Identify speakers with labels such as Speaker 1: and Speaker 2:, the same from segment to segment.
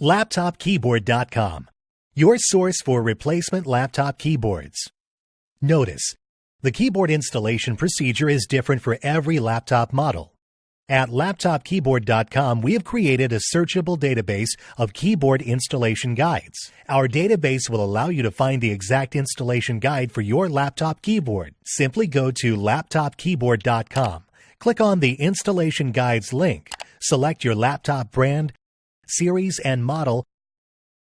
Speaker 1: LaptopKeyboard.com, your source for replacement laptop keyboards. Notice, the keyboard installation procedure is different for every laptop model. At LaptopKeyboard.com, we have created a searchable database of keyboard installation guides. Our database will allow you to find the exact installation guide for your laptop keyboard. Simply go to LaptopKeyboard.com, click on the Installation Guides link, select your laptop brand, series, and model,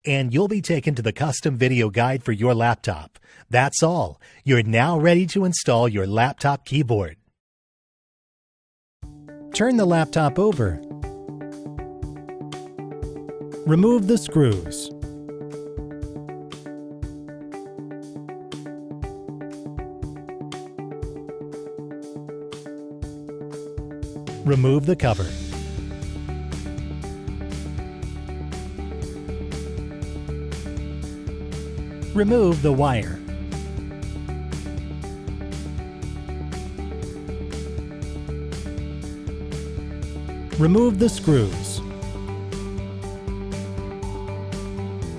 Speaker 1: and you'll be taken to the custom video guide for your laptop. That's all. You're now ready to install your laptop keyboard. Turn the laptop over. Remove the screws. Remove the cover. Remove the wire. Remove the screws.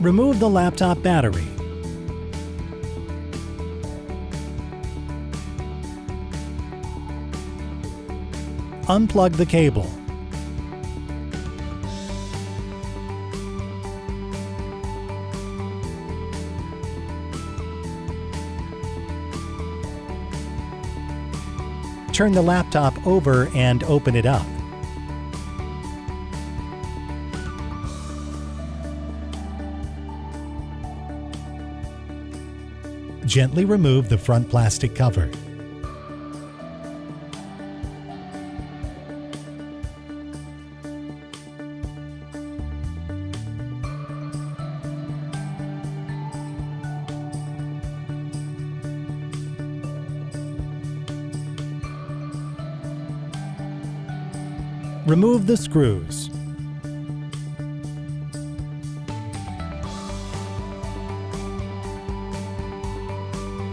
Speaker 1: Remove the laptop battery. Unplug the cable. Turn the laptop over and open it up. Gently remove the front plastic cover. Remove the screws.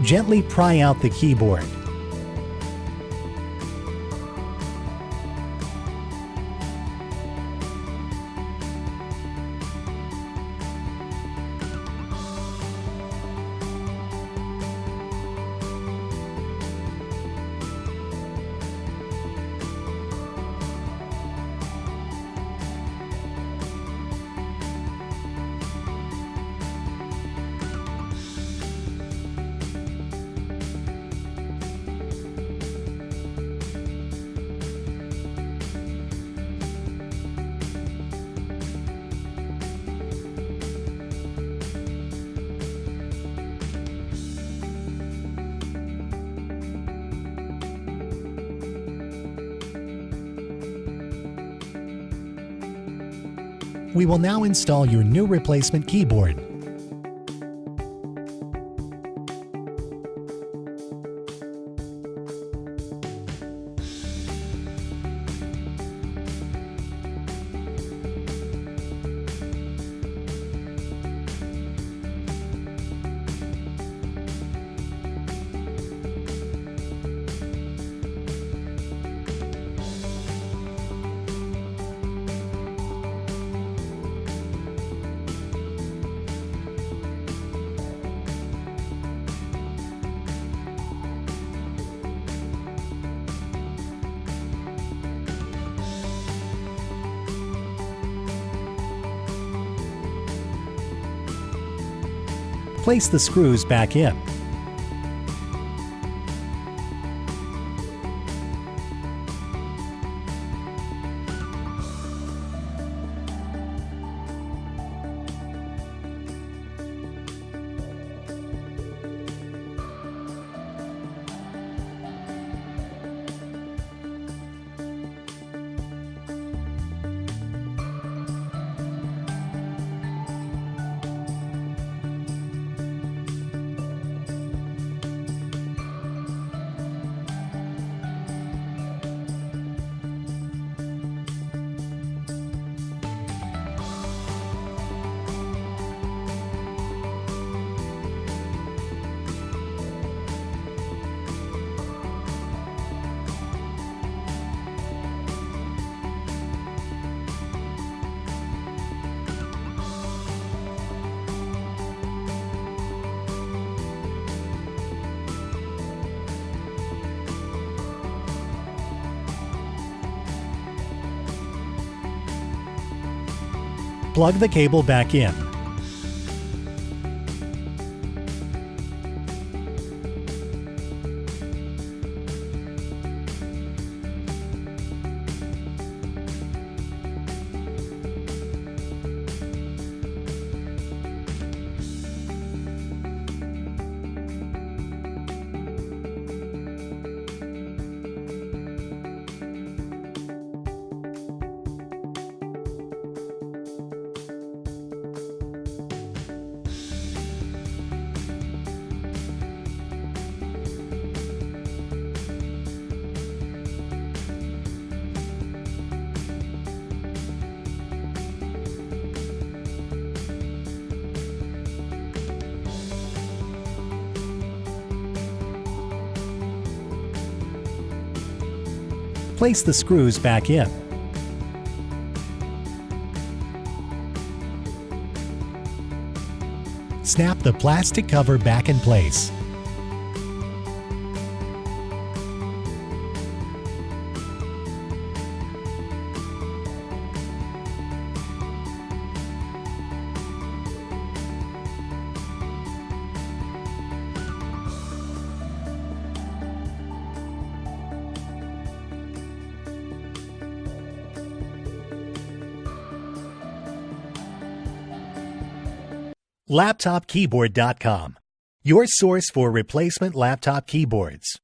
Speaker 1: Gently pry out the keyboard. We will now install your new replacement keyboard. Place the screws back in. Plug the cable back in. Place the screws back in. Snap the plastic cover back in place. LaptopKeyboard.com, your source for replacement laptop keyboards.